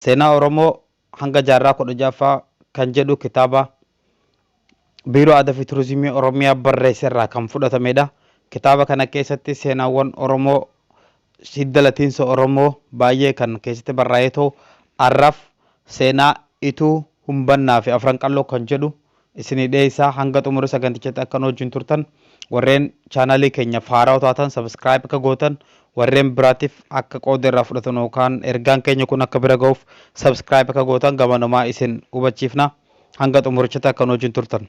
seenaa Oromoo hanga jaarraa 16ffaa kan jedhu kitaaba Biiroo Aadaa fi Turizimii Oromiyaa barreesserraa kan fudhatamedha. Kitaaba kana keessatti seenaawwan Oromoo hidda latiinsa Oromoo baay'ee kan keessatti barraa'ee ta'u arraf seenaa ituu humbannaa fi Afran Qallo kan jedhu isinii dhiyeessaa. Hanga xumura sagantichaatti akka nu wajjin turtan warreen chaanalii keenya haaraa taatan subscribe akka gootan warreen biraatiif akka qooda irraa fudhatan yookaan ergaan keenya kun akka bira ga'uuf subscribe akka gootan gamanamaa isin hubachiifna. Hanga xumurichaatti akka nu wajjin turtan.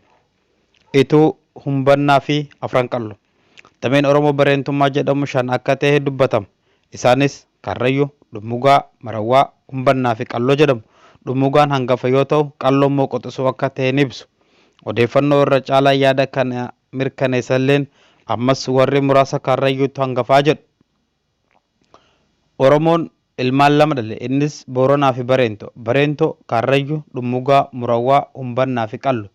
Ituu humbannaa fi Afran Qallo dameen Oromoo bareentummaa jedhamu shan akka ta'e dubbatama. Isaanis Karrayyuu, Dhummugaa, Marawwaa, Humbannaa fi Qalloo jedhamu. Dhummugaan hangafa yoo ta'u Qalloon immoo qoxisuu akka ta'e ni ibsu. Odeeffannoo irra caalaa yaada kana mirkaneessalleen ammas warri muraasa Karrayyuutu hangafaa jedhu. Oromoon ilmaan lama dhale. Innis Booranaa fi Bareentoo. Bareentoo, Karrayyuu, Dhummugaa, Marawwaa, Humbannaa fi Qallo.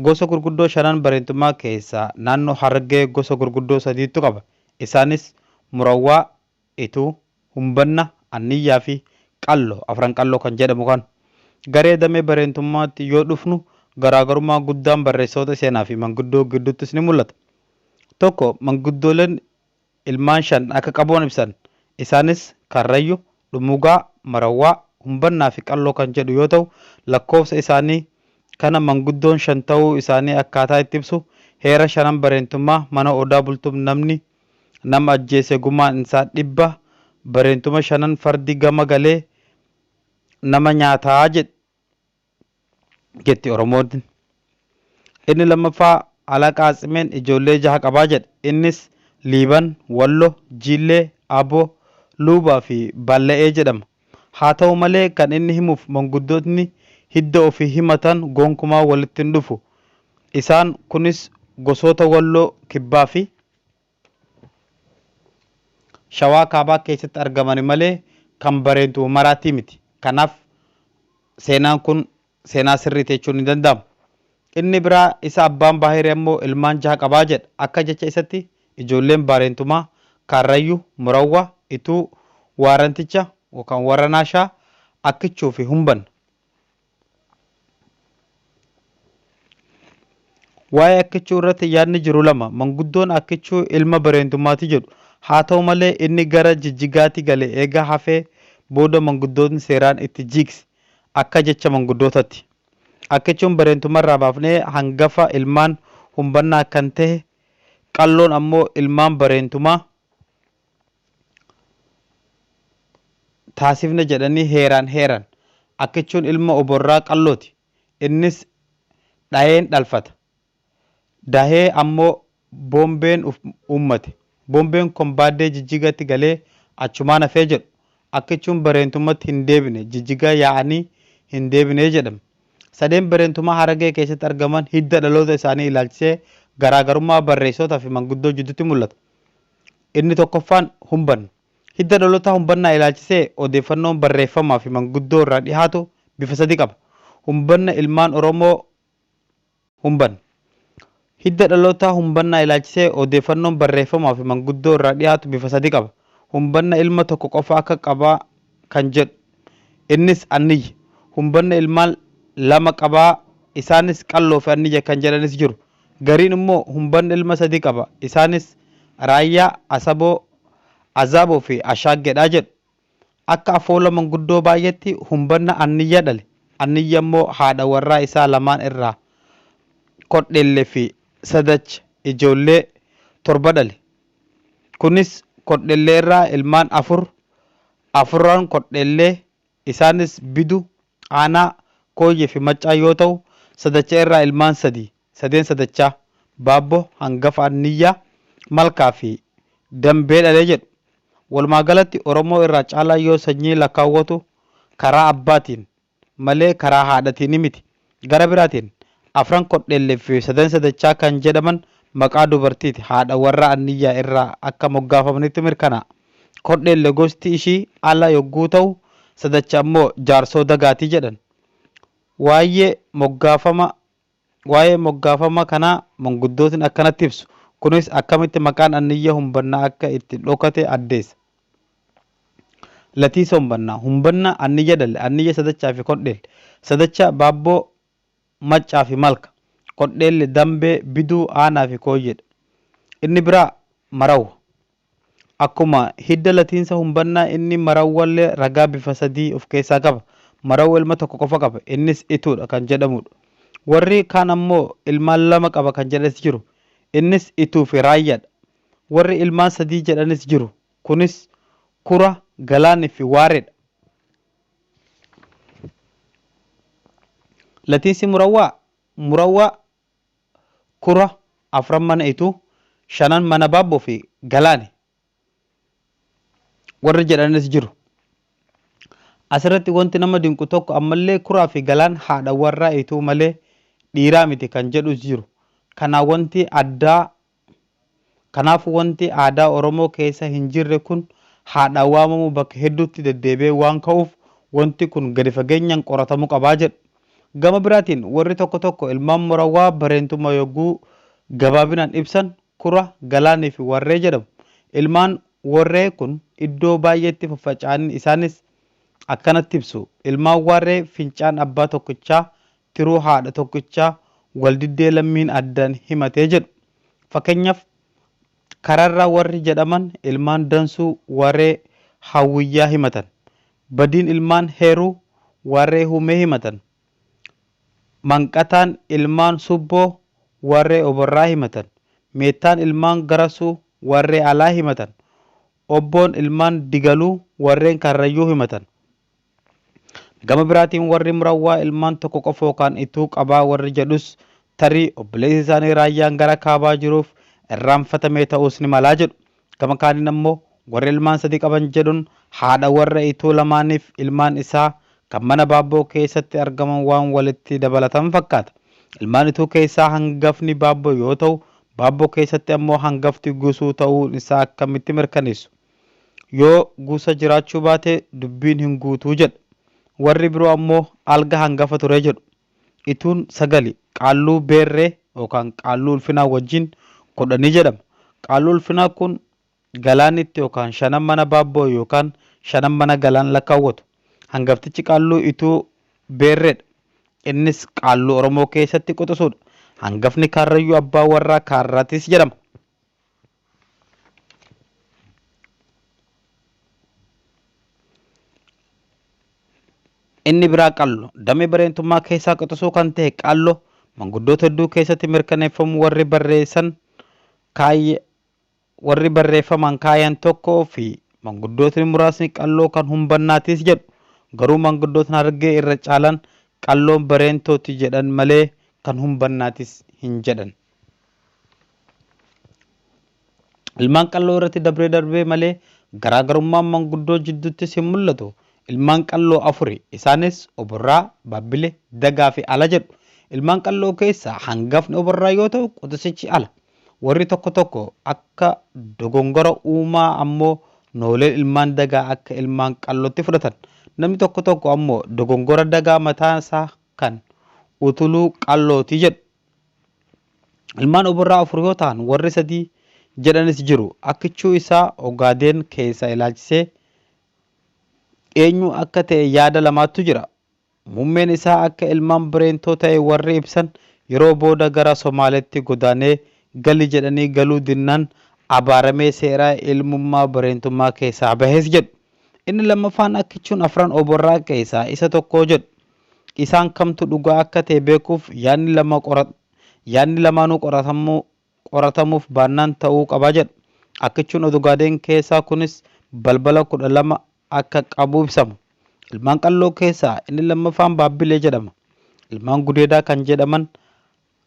Gosa gurguddoo shanan bareentummaa keessaa naannoo Hararghee gosa gurguddoo sadiitu qaba. Isaanis Marawwaa, Ituu, Humbanna, Anniyyaa fi Qallo Afran Qallo kan jedhamu kan. Garee damee bareentummaatti yoo dhufnu garaagarummaa guddaan barreessitoota seenaa fi manguddoo gidduuttis ni mul'ata. Tokko manguddooleen ilmaan shan akka qaban ibsan. Isaanis Karrayyuu, Dhummugaa, Marawwaa, Humbannaa fi Qalloo kan jedhu yoo ta'u lakkoofsa isaanii kana manguddoon shan ta'uu isaanii akkaataa itti ibsu heera shanan bareentummaa mana odaa bultum namni nama ajjeese gumaan isaa 100 bareentuma shanan fardi gama galee nama nyaataa jetti Oromoon. Inni lammaffaa Alaqaa Tsimeen ijoollee 6 qabaa jedhe. Innis Liiban, Walloo, Jillee, Aboo, Luubaa fi Balla'ee jedhama. Haa ta'u malee kan inni himuuf manguddootni hidda ofii himatan gonkumaa walitti hin dhufu. Isaan kunis gosoota Walloo Kibbaa fi Shawaa Kaabaa keessatti argaman malee kan bareentuu maraatii miti. Kanaaf seenaan kun seenaa sirriiti jechuun ni danda'ama. Inni biraa isa abbaan Baahiree immoo ilmaan 6 qabaa jedha. Akka jecha isatti ijoolleen bareentumaa Karrayyuu, Marawwaa, Ituu, Waaranticha yookaan Waranaashaa, Akkichuu fi Humbanna. Waa'ee Akkichuu irratti yaadni jiru lama. Manguddoon Akkichuu ilma bareentummaati jedhu. Haa ta'u malee inni gara Jijjigaatti gale eega hafee booda manguddoonni seeraan itti jigse akka jecha manguddootaatti. Akkichuun bareentummaarraa baafnee hangafa ilmaan Humbannaa kan ta'e Qalloon ammoo ilmaan bareentumaa taasifne jedhanii heeran. Akkichuun ilma oborraa Qallooti. Innis dhaheen dhalfata. Dahee ammoo boombeen uummate. Boombeen kun baaddee Jijjigatti galee achumaan hafee jedhu. Akkichuun bareentummaatti hin deebine Jijjigaa yaa'anii hin deebine jedhama. Sadeen bareentummaa Hararghee keessatti argaman hidda dhaloota isaanii ilaalchisee garaagarummaa barreessitoota fi manguddoo jidduutti mul'ata. Inni tokkoffaan Humbanna. Hidda dhaloota Humbannaa ilaalchisee odeeffannoon barreeffamaa fi manguddoo irraa dhiyaatu bifa sadi qaba. Humbanna ilmaan Oromoo Humbanna. Hidda dhaloota Humbannaa ilaalchisee odeeffannoon barreeffamaa fi manguddoo irraa dhiyaatu bifa sadi qaba. Humbanna ilma tokko qofa akka qabaa kan jedhu. Innis Anniyya. Humbanna ilmaan 2 qabaa. Isaanis Qalloo fi Anniyya kan jedhanis jiru. Gariin immoo Humbanna ilma 3 qaba. Isaanis Raayyaa, Asaboo, Azaaboo fi Ashaaggeedhaa jedhu. Akka afoola manguddoo baay'eetti Humbanna Anniyya dhale. Anniyya immoo haadha warraa isaa lamaan irraa Kodheellee fi Sadacha ijoollee 7 dhale. Kunis Kodheellee irraa ilmaan 4 afurran Kodheellee isaanis Bidu, Aanaa, Kooyyee fi Maccaa yoo ta'u Sadacha irraa ilmaan 3 sadeen Sadachaa Baabboo, hangafa Anniyyaa, Malkaa fi Dambee dhalee jedhu. Walumaa galatti Oromoo irraa caalaa yoo sanyii lakkaawwatu karaa abbaatiin malee karaa haadhatiin miti. Gara biraatiin Afran Kodheellee fi saden Sadachaa kan jedhaman maqaa dubartiiti. Haadha warra Anniyyaa irraa akka moggaafamanitti mirkanaa'a. Kodheellee gosti ishii ala yogguu ta'u Sadacha ammoo jaarsoo dagaatii jedhan. Waa'ee moggaafama kanaa manguddootiin akkanatti ibsu. Kunis akkamitti maqaan Anniyya Humbannaa akka itti dhokate addeessa. latiisa humbanna anniyya dalle anniyya sadachaa fi kodheel sadacha baabboo maccaa fi malka kodheelle dambee biduu aanaa fi kooyyeedha. Inni biraa marawwa akkuma hidda latiinsa humbannaa inni marawwallee ragaa bifa sadii of keessaa qaba. Marawwa ilma tokko qofa qaba, innis ituudha kan jedhamudha. Warri kaan ammoo ilmaan lama qaba kan jedhanis jiru, innis ituu fi raayyaadha. Warri ilmaan sadii jedhanis jiru, kunis kura, galaanii fi waareedha. Latiinsi murawwaa kura, afran mana ituu, shanan mana baabboo fi galaani warri jedhanis jiru. Asirratti wanti nama dinqu tokko ammallee kuraa fi galaan haadha warraa ituu malee dhiiraa miti kan jedhus jiru. Kanaafuu wanti aadaa Oromoo keessa hin jirre kun haadha waamamu bakka hedduutti deddeebi'ee waan ka'uuf wanti kun gadi fageenyaan qoratamuu qabaa jedhu. Gama biraatiin warri tokko ilmaan murawwaa bareentummaa yogguu gabaabinaan ibsan kura, galaanii fi warree jedhamu. Ilmaan warree kun iddoo baay'eetti faffaca'anii isaanis akkanatti ibsu. Ilmaan warree fincaan abbaa tokkichaa, tiruu haadha tokkichaa, waldiddee lammiin addaan himatee jedhu. Fakkeenyaaf kararraa warri jedhaman ilmaan dansuu warree hawwiyyaa himatan. Badiin ilmaan heeruu warree humee himatan. Manqataan ilmaan subboo warree oborraa himatan. Meettaan ilmaan garasuu warree alaa himatan. Obboon ilmaan digaluu warreen karrayyuu himatan. Gama biraatiin warri murawwaa ilmaan tokko qofa yookaan ituu qabaa warri jedhus tarii obboleessi isaanii raayyaan gara kaabaa jiruuf irraanfatamee ta'uus ni malaa jedhu. Gama kaaniin ammoo warri ilmaan sadii qaban jedhuun haadha warra ituu lamaaniif ilmaan isaa kan mana baabboo keessatti argaman waan walitti dabalatan fakkaata. Ilmaan ituu keessaa hangafni baabboo yoo ta'u, baabboo keessatti ammoo hangafti gusuu ta'uun isaa akkamitti mirkaneessu? Yoo gusa jiraachuu baate dubbiin hin guutuu jedha. Warri biroo ammoo alga hangafa ture jedhu. Ituun sagali qaalluu beerree yookaan qaalluu ulfinaa wajjin 10 jedhama. Qaalluu ulfinaa kun galaanitti yookaan shanan mana baabboo yookaan shanan mana galaan lakkaawwatu. Hangaftichi qaalluu ituu beerreedha. Innis qaalluu Oromoo keessatti quxisuudha. Hangafni karrayyuu abbaa warraa kaarraatis jedhama. Inni biraa qallo damee bareentummaa keessaa quxisuu kan ta'e qallo manguddoota hedduu keessatti mirkaneeffamu warri barreeffaman kaayan tokkoo fi manguddootni muraasni qalloo kan humbannaatis jedhu. Garuu manguddootni Harargee irra caalan qalloon bareentooti jedhan malee kan humbannaatis hin jedhan. Ilmaan qalloo irratti darbee malee garaagarummaan manguddoo jidduuttis hin mul'atu. Ilmaan qalloo 4 isaanis oborraa, babbile, dagaa fi ala jedhu. Ilmaan qalloo keessaa hangafni oborraa yoo ta'u quxisichi ala. Warri tokko akka dogongora uumaa ammoo noolee ilmaan dagaa akka ilmaan qallootti fudhatan. Namni tokko ammoo dogongora dagaa mataa isaa kan utuluu qallooti jedhu. Ilmaan oborraa 4 yoo ta'an warri 3 jedhanis jiru. Akkichuu isaa ogaadeen keessa ilaalchisee enyuu akka ta'e yaada lamaatu jira. Muummeen isaa akka ilmaan bareentoo ta'e warri ibsan yeroo booda gara Somaaleetti godaanee gali jedhanii galuu dinnaan abaaramee seeraa ilmummaa bareentummaa keessaa bahees jedhu. Inni lammaffaan akkichuun afran oborraa keessaa isa tokko jedhu. Isaan kamtu dhugaa akka ta'e beekuuf yaadni lamaanuu qoratamuuf baannaan ta'uu qaba jedhu. Akkichuun ogaadeen keessaa kunis balbala 12 akka qabu ibsamu. Ilmaan qalloo keessaa inni lammaffaan baabbilee jedhama. Ilmaan gudeedaa kan jedhaman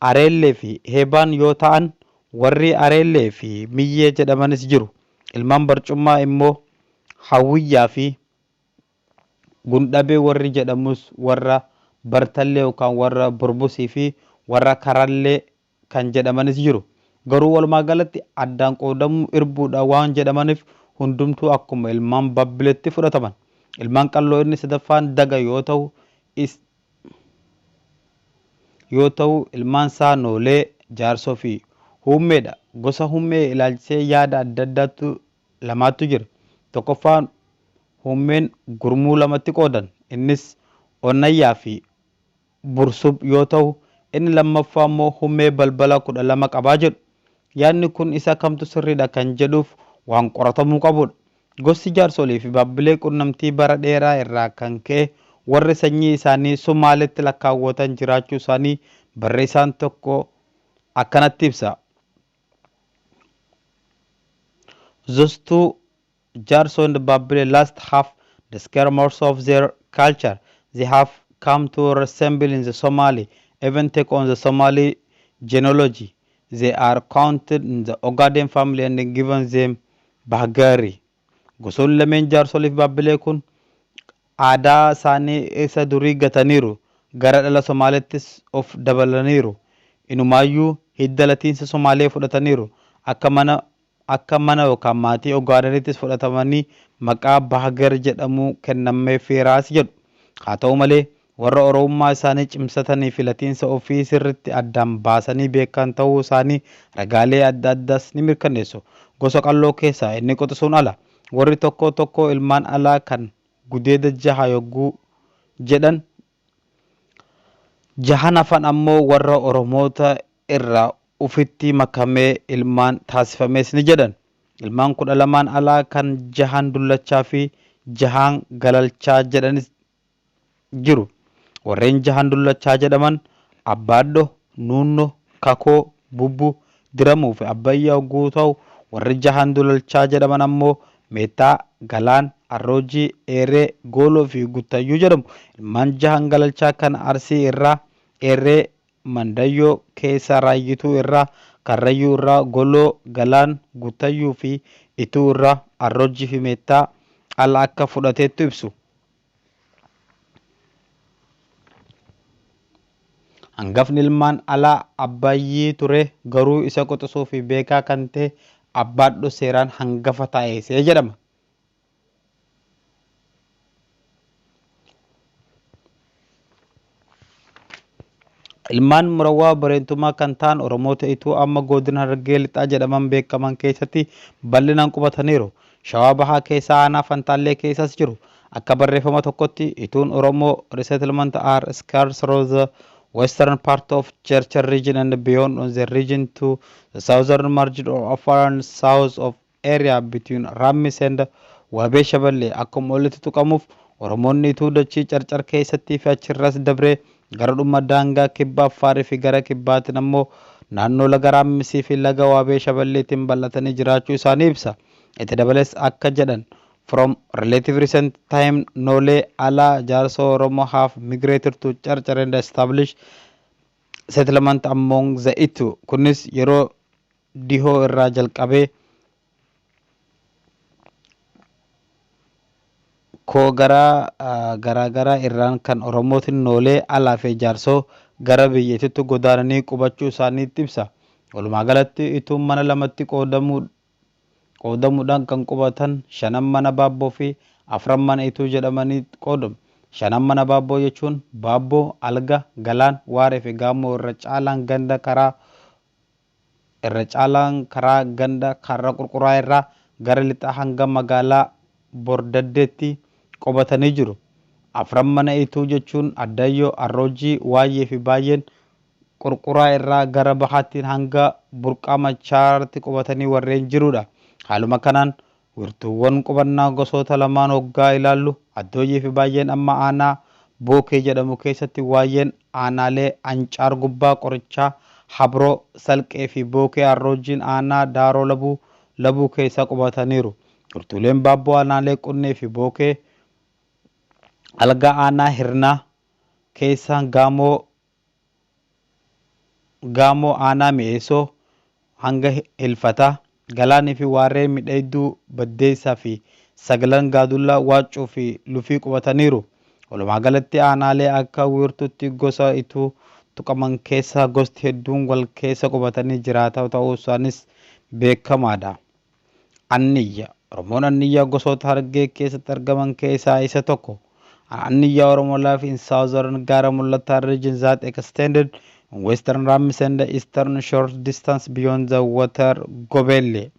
areellee fi heebaan yoo ta'an warri areellee fi miyyee jedhamanis jiru. Ilmaan barcummaa immoo hawwiyyaa fi gundhabee warri jedhamus warra bartallee yookaan warra burbusii fi warra karallee kan jedhamanis jiru. Garuu walumaa galatti addaan qoodamuu irbuudha waan jedhamaniif hundumtuu akkuma ilmaan babbileetti fudhataman. Ilmaan qalloo inni sadaffaan daga yoo ta'u ilmaan isaa noolee, jaarsoo fi hummeedha. Gosa hummee ilaalchisee yaada adda addaatu lamaatu jira. Tokkoffaan hummeen gurmuu lamatti qoodan. Innis onnayyaa fi bursub yoo ta'u, inni lammaffaa immoo hummee balbala 12 qabaa jedhu. Yaadni kun isa kamtu sirriidha kan jedhuuf waan qoratamuu qabudha. Gosti jaarsolii fi baabbilee qunnamtii bara dheeraa irraa kan ka'e warri sanyii isaanii Somaalitti lakkaawwatan jiraachuu isaanii barreessaan tokko akkanatti ibsa. Those two Jarso and Babile last half the scare most of their culture. They have come to resemble in the Somali, even take on the Somali genealogy. They are counted in the Ogaden family and given them Bahagari. Gosoonni lameen jaarsoliif baabbilee kun aadaa isaanii isa durii gataniiru, gara dhala Somaalittis of dabalaniiru. Inumaayyuu hidda latiinsa Somaalee fudhataniiru. Akka mana yookaan maatii Ogaadeniittis fudhatamanii maqaa Bahagar jedhamu kennameefiraas jedhu. Haa ta'u malee warra Oromummaa isaanii cimsatanii fi latiinsa ofii sirriitti addaan baasanii beekan ta'uu isaanii ragaalee adda addaas ni mirkaneessu. Gosa qalloo keessaa inni qoxisuun ala. Warri tokko tokko ilmaan alaa kan gudeeda jaha yogguu jedhan, jahan hafan ammoo warra Oromoota irraa ufitti makamee ilmaan taasifamees ni jedhan. Ilmaan 12 alaa kan jahan dullachaa fi jahan galalchaa jedhanis jiru. Warreen jahan dullachaa jedhaman Abbaaddo, Nuunno, Kakoo, Bubbu, Diramuu fi Abbayyaa yogguu ta'u, warri jahan dullachaa jedhaman ammoo Meetaa, Galaan, Arroojii, Eeree, Gooloo fi Guttayyuu jedhamu. Ilmaan jahan galalchaa kan Arsii irraa Eeree, Mandayyoo keessa Raayyituu irraa, Karrayyuu irraa Goloo, Galaan, Guttayyuu fi Ituu irraa Arroojii fi Meetaa ala akka fudhateettu ibsu. Hangafni ilmaan alaa Abbayyii ture garuu isa qoxisuu fi beekaa kan ta'e Abbaadho seeraan hangafa taa'ee jedhama. Ilmaan murawwaa bareentumaa kan ta'an Oromoota Ituu amma godina Harargee lixaa jedhaman beekaman keessatti bal'inaan qubataniiru. Shawaa bahaa keessaa aanaa Fantaallee keessas jiru. Akka barreeffama tokkotti Ituun Oromoo resettlement are scarce through the western part of Churchill region and beyond on the region to the southern margin of Afran south of area between Rammis and Wabee Shabalee. Akkuma walitti tuqamuuf Oromoonni Ituu dachii Carcar keessatti fi achirras dabree gara dhuma daangaa kibba Affaarii fi gara kibbaatiin ammoo naannoo laga Rammisii fi laga Wabee Shabaleetiin bal'atanii jiraachuu isaanii ibsa. Itti dabalees akka jedhan from relative recent time Nole ala Jarso Oromo have migrated to Churchill and established settlement among the Ituu. Kunis yeroo dhihoo irraa jalqabee koo garaa irraan kan Oromootiin Noolee alaa fi Jaarsoo gara biyyeetitti godaananii qubachuu isaaniitti ibsa. Walumaa galatti Ituun mana lamatti qoodamuudhaan kan qubatan 5 mana Baabboo fi 4 mana Ituu jedhamanii qoodamu. 5 mana Baabboo jechuun Baabboo, Alga, Galaan, Waaree fi Gaamoo irra caalaan karaa ganda karra qurquraa irraa gara lixaa hanga magaalaa Bordaddeetti qobatanii jiru. 4 mana Ituu jechuun Addayyoo, Arroojii, Waayyee fi Baay'een qurquraa irraa gara bahaattiin hanga Burqaa Machaarratti qobatanii warreen jirudha. Haaluma kanaan wirtuuwwan qubannaa gosoota lamaan hoggaa ilaallu Addooyyee fi Baay'een amma aanaa Bookee jedhamu keessatti, Waayyeen aanaalee Ancaar Gubbaa, Qorichaa, Habroo, Salqee fi Bookee, Arroojiin aanaa Daaroo Labuu keessa qubataniiru. Wirtuuleen Baabboo aanaalee Qunnee fi Bookee, Alga aanaa Hirnaa keessa, Gaamoo aanaa Mi'eessoo hanga Hilfataa, Galaanii fi Waarree Midheedduu, Baddeessaa fi Sagalan Gaadullaa, Waaccuu fi Lufii qubataniiru. Walumaa galatti aanaalee akka wiirtuutti gosa Ituu tuqaman keessa gosti hedduun wal keessa qubatanii jiraata ta'uu isaanis beekamaadha. Anniyya. Oromoon Anniyyaa gosoota Harargee keessatti argaman keessaa isa tokko. Anniyya Oromo life in southern Gara Mul'ataa region that extended in western Rammis and the eastern short distance beyond the water Gobelle.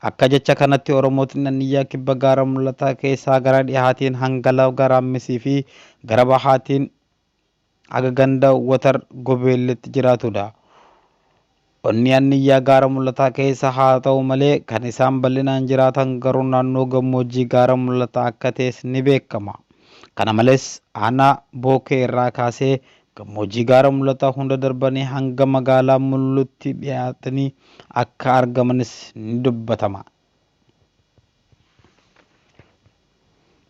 akka jecha kanatti Oromootiin Anniyyaa kibba gaara mul'ataa keessaa gara dhihaatiin hangala gara Ammisii fi gara bahaatiin aga ganda watar gobeelletti jiraatudha. Onni Anniyyaa gaara mul'ataa keessa haa ta'u malee kan isaan bal'inaan jiraatan garuu naannoo gammoojjii gaara mul'ataa akka ta'es ni beekama. Kana malees aanaa bookee irraa kaasee gammoojjii gaara mul'ataa hunda darbanii hanga magaalaa mullutti dhiyaatanii akka argamanis ni dubbatama.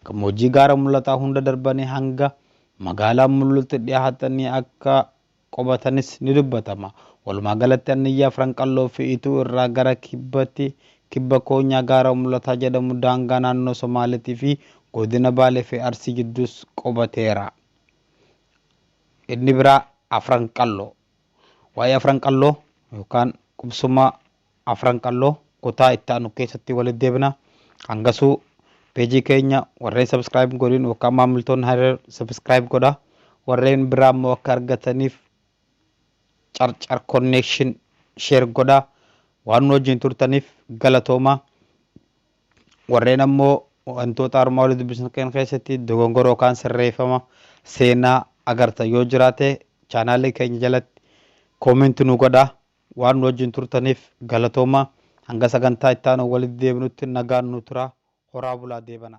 Gammoojjii gaara mul'ataa hunda darbanii hanga magaalaa mullutti dhiyaatanii akka qubatanis ni dubbatama. Walumaa galatti Anniyyaa Afran Qalloo fi ituu irraa gara kibba koonyaa gaara mul'ataa jedhamu daangaa naannoo Somaaliitii fi godina Baalee fi Arsii gidduus qubateera. Inni biraa Afran Qalloo. Waa'ee Afran Qalloo yookaan Qubsumaa Afran Qalloo kutaa itti aanu keessatti walitti deebina. Hangasuu peejii keenya warreen subscribe godhin yookaan maamiltoonni Harar subscribe godha. Warreen biraa immoo akka argataniif carcar connection share godha. Waan nu wajjin turtaniif galatooma. Warreen ammoo wantoota armaa olii dubbisnu keessatti dogongora yookaan sirreeffama seenaa agarta yoo jiraate chaanaalii keenya jalatti koomentii nu godha. Waan nu wajjin turtaniif galatooma. Hanga sagantaa itti aanu walitti deebinutti nagaan nu tura. Horaa bulaa deebana.